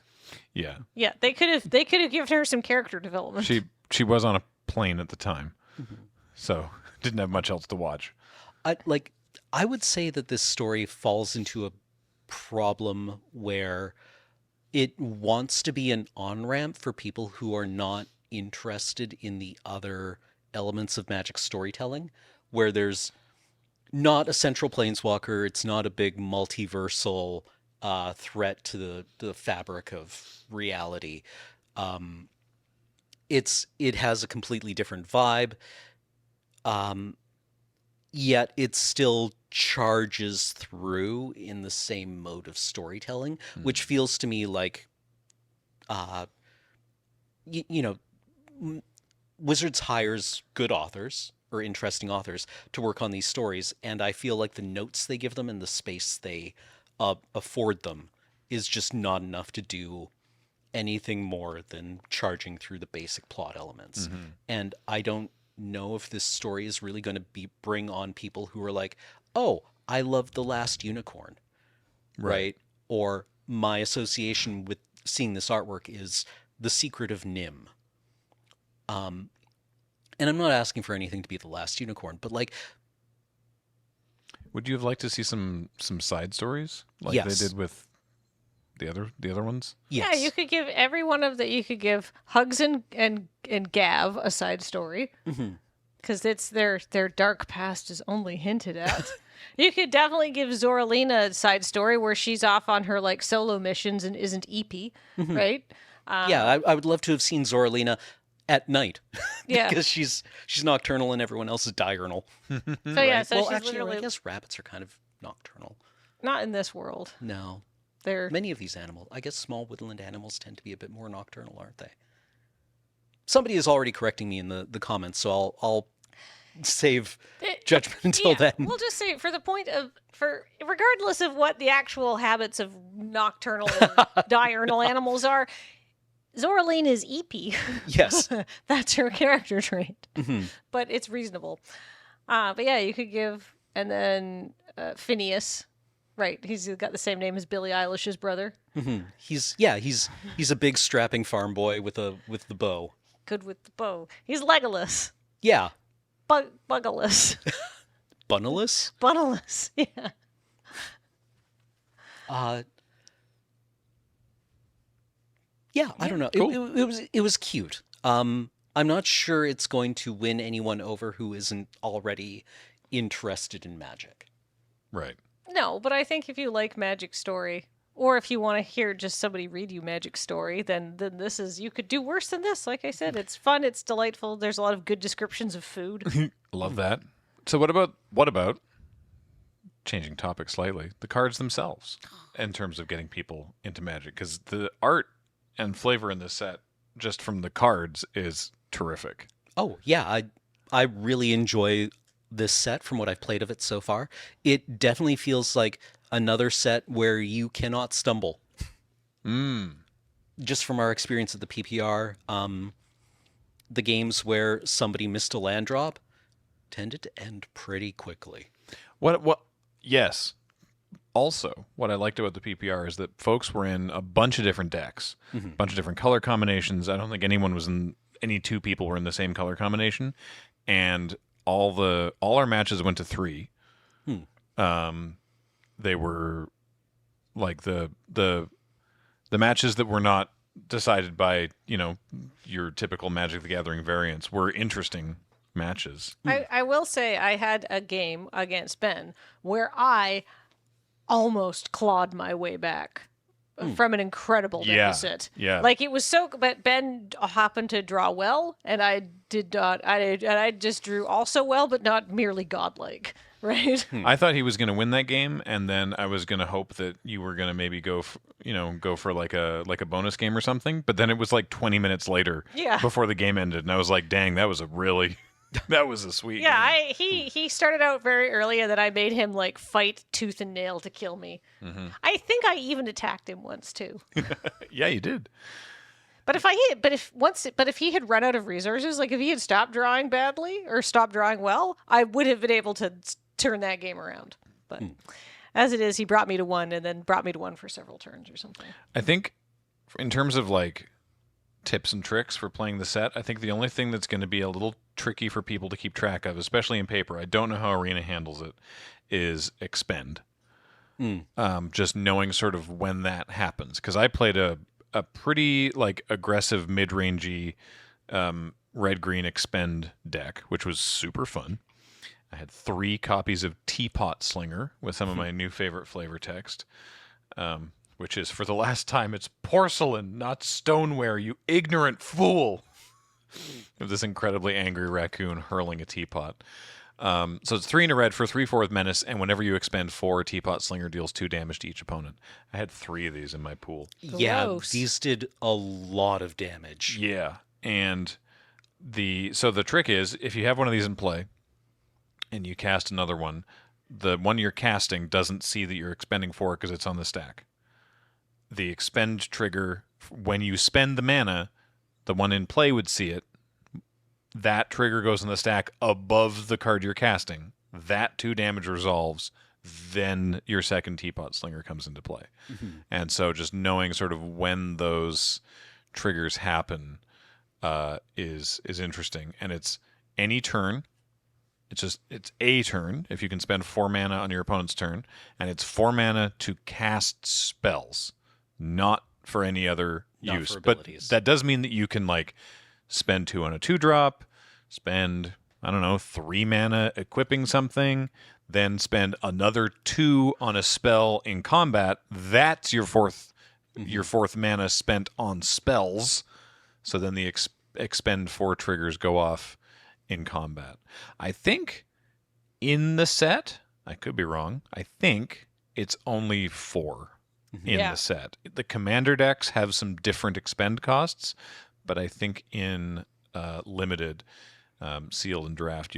Yeah. Yeah, they could have given her some character development. She was on a plane at the time. So didn't have much else to watch. I would say that this story falls into a problem where it wants to be an on-ramp for people who are not interested in the other elements of Magic storytelling, where there's not a central planeswalker, it's not a big multiversal threat to the fabric of reality. It has a completely different vibe, yet it still charges through in the same mode of storytelling, which feels to me like, Wizards hires good authors or interesting authors to work on these stories, and I feel like the notes they give them and the space they afford them is just not enough to do anything more than charging through the basic plot elements. And I don't know if this story is really going to bring on people who are like, oh, I love The Last Unicorn, right? Or my association with seeing this artwork is The Secret of Nim. And I'm not asking for anything to be The Last Unicorn, but like, would you have liked to see some side stories like Yes. they did with the other ones? yes. Yeah, you could give every one of you could give Hugs and Gav a side story. Because it's their dark past is only hinted at. You could definitely give Zoralina a side story where she's off on her like solo missions and isn't EP, right? Yeah, I would love to have seen Zoralina at night. Yeah. Because she's nocturnal and everyone else is diurnal. So yeah, so Well, she's actually, literally I guess rabbits are kind of nocturnal. not in this world. No. They're Many of these animals, I guess small woodland animals tend to be a bit more nocturnal, aren't they? Somebody is already correcting me in the comments, so I'll save judgment until then. We'll just say for the point of regardless of what the actual habits of nocturnal or diurnal animals are, Zoraline is EP. Yes. That's her character trait. But it's reasonable. But yeah, you could give and then Phineas. Right, he's got the same name as Billie Eilish's brother. He's a big strapping farm boy with the bow. Good with the bow. He's Legolas. Yeah. Buggalus. Bunneless? Bunneless. Yeah. Yeah, I don't know. Cool. It was cute. I'm not sure it's going to win anyone over who isn't already interested in Magic. Right. No, but I think if you like Magic Story, or if you want to hear just somebody read you Magic Story, then this is, you could do worse than this. Like I said, it's fun, it's delightful. There's a lot of good descriptions of food. Love that. So what about changing topic slightly, the cards themselves in terms of getting people into Magic? Because the art and flavor in this set, just from the cards, is terrific. Oh, yeah, I really enjoy this set from what I've played of it so far. It definitely feels like another set where you cannot stumble. Just from our experience at the PPR, the games where somebody missed a land drop tended to end pretty quickly. Yes. Also, what I liked about the PPR is that folks were in a bunch of different decks, a bunch of different color combinations. I don't think any two people were in the same color combination, and all our matches went to 3. They were like the matches that were not decided by, your typical Magic the Gathering variants were interesting matches. I will say I had a game against Ben where I almost clawed my way back from an incredible deficit. Yeah. Like it was but Ben happened to draw well, and I did not. I just drew also well, but not merely godlike. Right. I thought he was going to win that game, and then I was going to hope that you were going to maybe go for like a bonus game or something. But then it was like 20 minutes later, before the game ended, and I was like, "Dang, that was a sweet." Yeah, game. he started out very early, and then I made him like fight tooth and nail to kill me. I think I even attacked him once too. Yeah, you did. But if he had run out of resources, like if he had stopped drawing badly or stopped drawing well, I would have been able to turn that game around. But as it is, he brought me to 1 and then brought me to 1 for several turns or something. I think in terms of like tips and tricks for playing the set. I think the only thing that's going to be a little tricky for people to keep track of, especially in paper, I don't know how Arena handles it, is expend. Just knowing sort of when that happens. Because I played a pretty like aggressive mid-rangey red-green expend deck, which was super fun. I had 3 copies of Teapot Slinger with some of my new favorite flavor text, which is, for the last time, it's porcelain, not stoneware, you ignorant fool. Of this incredibly angry raccoon hurling a teapot. So it's 3 in a red for 3/4 menace, and whenever you expend 4, Teapot Slinger deals 2 damage to each opponent. I had 3 of these in my pool. Yeah, Gross. these did a lot of damage. Yeah, and so the trick is, if you have one of these in play, and you cast another one, the one you're casting doesn't see that you're expending 4 because it's on the stack. The expend trigger, when you spend the mana, the one in play would see it. That trigger goes in the stack above the card you're casting. That 2 damage resolves. Then your second Teapot Slinger comes into play. And so just knowing sort of when those triggers happen is interesting. And it's any turn. It's a turn if you can spend 4 mana on your opponent's turn, and it's 4 mana to cast spells, not for any other Not use. for But abilities. that does mean that you can like spend 2 on a 2-drop, spend 3 mana equipping something, then spend another 2 on a spell in combat. That's your 4th mana spent on spells. So then the expend 4 triggers go off in combat. I think in the set, I could be wrong, I think it's only 4 in the set. The commander decks have some different expend costs, but I think in limited, sealed, and draft,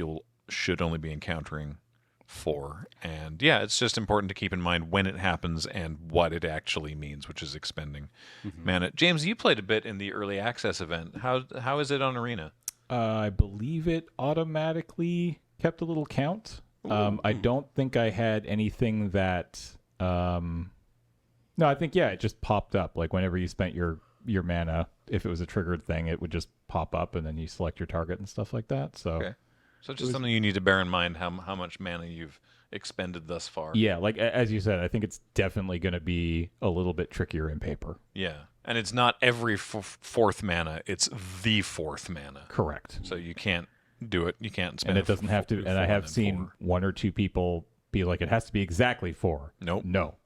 should only be encountering 4. And yeah, it's just important to keep in mind when it happens and what it actually means, which is expending mana. James, you played a bit in the early access event. How is it on Arena? I believe it automatically kept a little count. I don't think I had anything that. No, I think it just popped up. Like whenever you spent your mana, if it was a triggered thing, it would just pop up, and then you select your target and stuff like that. So, Okay. So it's just something you need to bear in mind how much mana you've expended thus far. yeah, like as you said, I think it's definitely going to be a little bit trickier in paper. Yeah, and it's not every 4th mana; it's the 4th mana. Correct. So you can't do it. You can't spend. And it doesn't have to. And I have seen 1 or 2 people be like, it has to be exactly 4. Nope. No.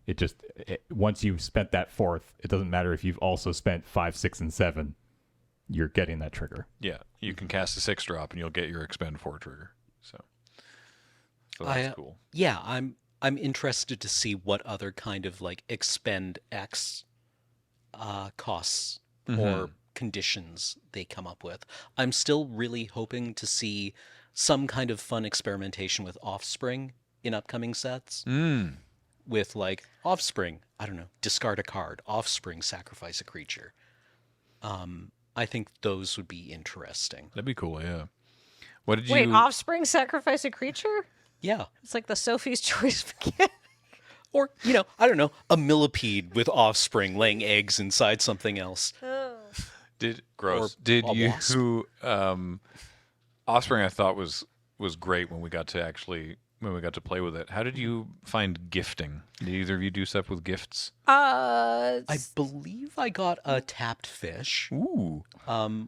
It just once you've spent that 4th, it doesn't matter if you've also spent 5, 6, and 7. You're getting that trigger. Yeah, you can cast a 6-drop and you'll get your expend 4 trigger. So that's cool. Yeah, I'm interested to see what other kind of like expend X costs or conditions they come up with. I'm still really hoping to see some kind of fun experimentation with Offspring in upcoming sets. With like Offspring, I don't know, discard a card. Offspring, sacrifice a creature. I think those would be interesting. That'd be cool. Yeah. What did you? Wait, Offspring sacrifice a creature? Yeah. It's like the Sophie's Choice mechanic. Or, I don't know, a millipede with Offspring laying eggs inside something else. Did a you wasp. Offspring? I thought was great when we got to play with it. How did you find gifting? Did either of you do stuff with gifts? I believe I got a tapped fish, Ooh,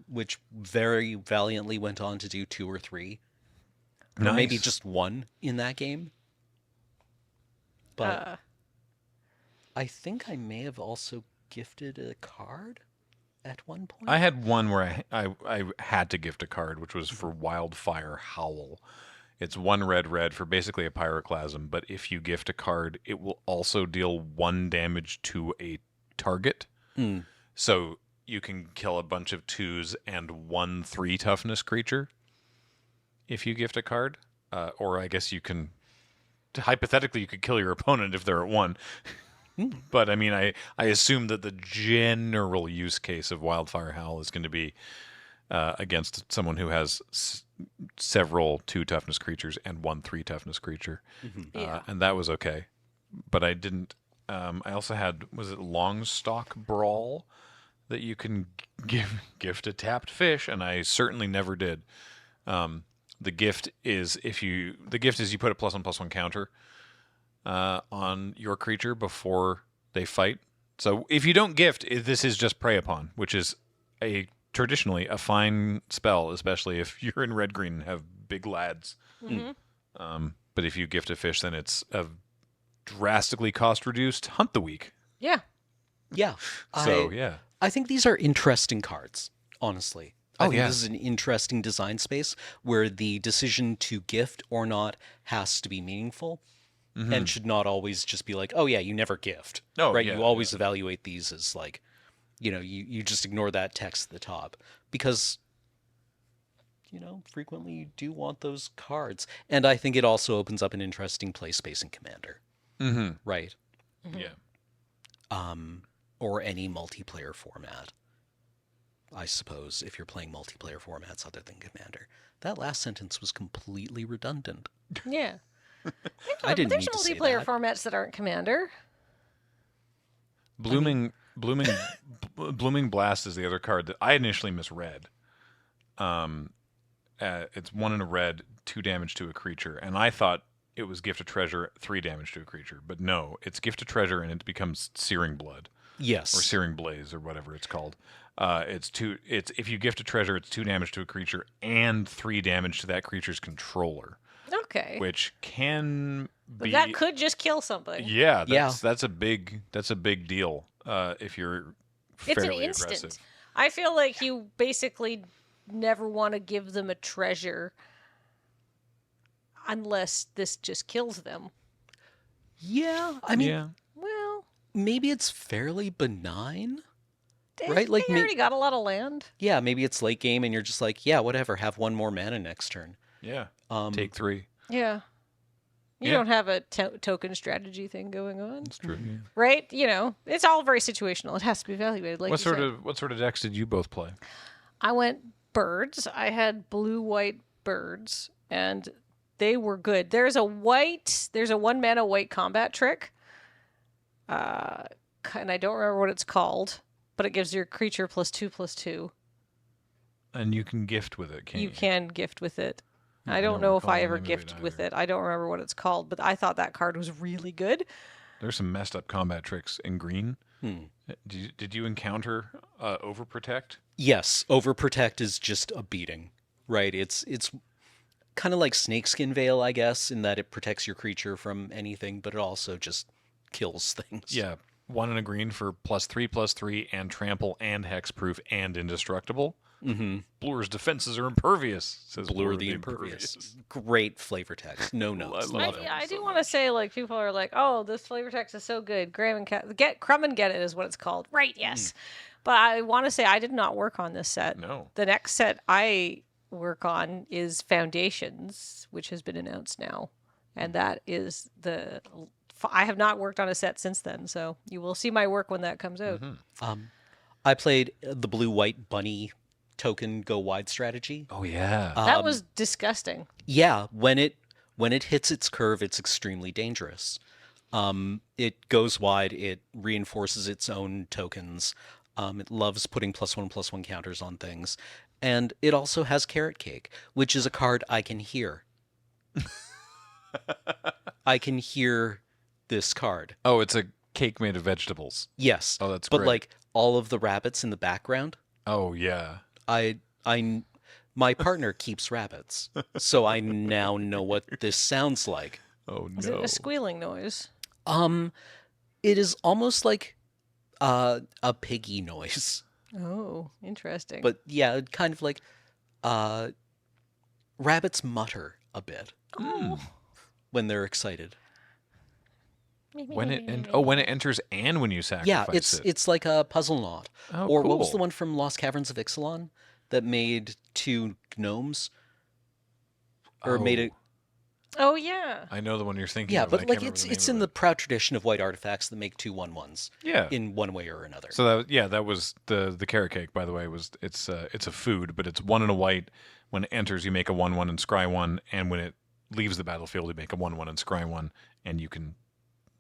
which very valiantly went on to do 2 or 3. nice. Or maybe just 1 in that game. But I think I may have also gifted a card at one point. I had one where I had to gift a card, which was for Wildfire Howl. It's 1 red for basically a pyroclasm, but if you gift a card, it will also deal 1 damage to a target. So you can kill a bunch of 2s and 1 3 toughness creature if you gift a card. Or I guess you can, hypothetically, you could kill your opponent if they're at 1. But I mean, I assume that the general use case of Wildfire Howl is going to be against someone who has several 2 toughness creatures and 1 3 toughness creature. And that was okay. But I didn't. I also had, was it Longstock Brawl? that you can gift a tapped fish, and I certainly never did. The gift is you put a +1/+1 counter on your creature before they fight. So if you don't gift, this is just prey upon, which is traditionally a fine spell, especially if you're in red green and have big lads. But if you gift a fish, then it's a drastically cost reduced hunt the week. Yeah. Yeah. So yeah, I think these are interesting cards, honestly. I think yeah. this is an interesting design space where the decision to gift or not has to be meaningful and should not always just be like, oh yeah, you never gift. Oh, right? yeah, You always evaluate these as like, you just ignore that text at the top because, frequently you do want those cards. And I think it also opens up an interesting play space in Commander. Right? Yeah. Or any multiplayer format. I suppose, if you're playing multiplayer formats other than Commander. That last sentence was completely redundant. Yeah. I didn't There's need to say multiplayer that. formats that aren't Commander. Blooming Blast is the other card that I initially misread. It's 1 in a red, 2 damage to a creature, and I thought it was Gift of Treasure, 3 damage to a creature, but no, it's Gift of Treasure, and it becomes Searing Blood. Yes. Or Searing Blaze, or whatever it's called. If you gift a treasure, it's 2 damage to a creature and 3 damage to that creature's controller. Okay. Which can be That could just kill somebody. Yeah, that's a big deal. If you're fairly it's an instant. aggressive. I feel like you basically never want to give them a treasure unless this just kills them. Yeah, I mean, Well, maybe it's fairly benign, they, right? Like they already got a lot of land. Yeah, maybe it's late game and you're just like, yeah, whatever, have 1 more mana next turn. Yeah. Take 3. Yeah. You Yeah. don't have a token strategy thing going on. That's true. Yeah. Right? It's all very situational. It has to be evaluated. Like What you sort said. of decks did you both play? I went birds. I had blue-white birds, and they were good. There's a 1 mana white combat trick. And I don't remember what it's called, but it gives your creature +2/+2. And you can gift with it, can't you? You can gift with it. I I don't don't know if recall I the ever name of it gifted with either. it. I don't remember what it's called, but I thought that card was really good. There's some messed up combat tricks in green. Did you encounter Overprotect? Yes, Overprotect is just a beating, right? It's kind of like Snakeskin Veil, I guess, in that it protects your creature from anything, but it also just kills things. Yeah. 1 in a green for +3/+3 and trample and hexproof and indestructible. Blur's defenses are impervious, says Blur the Impervious. Great flavor text. No notes. love Love it. it. Yeah, I do want to say, like, people are like, "Oh, this flavor text is so good." Graham and get Crumb and Get It is what it's called, right? Yes, but I want to say I did not work on this set. No. The next set I work on is Foundations, which has been announced now, and that is I have not worked on a set since then, so you will see my work when that comes out. I played the blue-white bunny token go wide strategy. Oh yeah. That was disgusting. Yeah, when it hits its curve, it's extremely dangerous. It goes wide. It reinforces its own tokens. It loves putting +1/+1 counters on things, and it also has Carrot Cake, which is a card I can hear. I can hear this card. Oh, it's a cake made of vegetables. Yes. Oh, that's but great. like all of the rabbits in the background, Oh yeah. my partner keeps rabbits, so I now know what this sounds like. Oh no. Is it a squealing noise? It is almost like a piggy noise, Oh, interesting. but yeah, kind of like rabbits mutter a bit when they're excited. when it enters and when you sacrifice Yeah, it. it's like a puzzle knot. Oh, or what was cool. the one from Lost Caverns of Ixalan that made 2 gnomes? Or made it. Oh yeah. I know the one you're thinking Yeah, of. but I like can't remember the it's name in of the proud tradition of white artifacts that make 2/1/1s. Yeah. In one way or another. So that was the carrot cake, by the way, it's a food, but it's 1 in a white. When it enters, you make a 1/1 and scry 1, and when it leaves the battlefield, you make a 1/1 and scry 1, and you can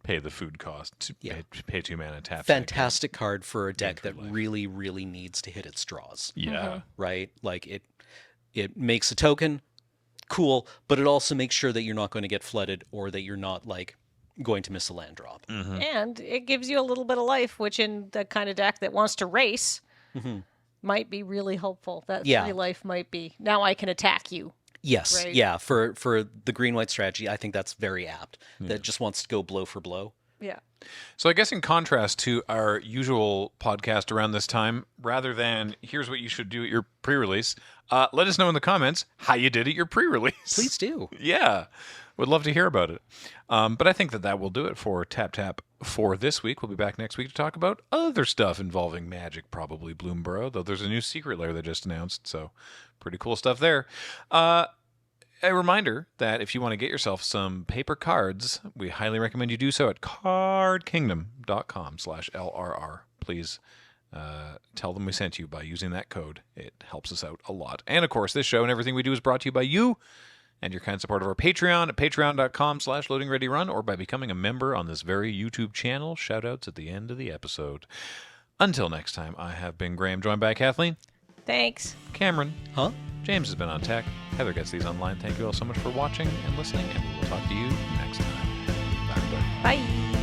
pay the food cost to pay 2 mana tap. Fantastic card for a deck that really, really needs to hit its draws. Yeah. Right? Like it makes a token, cool, but it also makes sure that you're not going to get flooded or that you're not like going to miss a land drop. And it gives you a little bit of life, which in the kind of deck that wants to race might be really helpful. That 3 life might be, now I can attack you. Yes, right? yeah. For the green-white strategy, I think that's very apt. That just wants to go blow for blow. Yeah. So I guess in contrast to our usual podcast around this time, rather than here's what you should do at your pre-release, let us know in the comments how you did at your pre-release. Please do. Yeah. Would love to hear about it. But I think that will do it for Tap Tap for this week. We'll be back next week to talk about other stuff involving Magic, probably Bloomburrow, though there's a new secret lair they just announced, so pretty cool stuff there. A reminder that if you want to get yourself some paper cards, we highly recommend you do so at cardkingdom.com/LRR. Please tell them we sent you by using that code. It helps us out a lot. And of course, this show and everything we do is brought to you by you and your kind support of our Patreon at patreon.com/loadingreadyrun or by becoming a member on this very YouTube channel. Shoutouts at the end of the episode. Until next time, I have been Graham, joined by Kathleen. Thanks. Cameron. Huh? James has been on tech. Heather gets these online. Thank you all so much for watching and listening, and we will talk to you next time. Bye, everybody. Bye.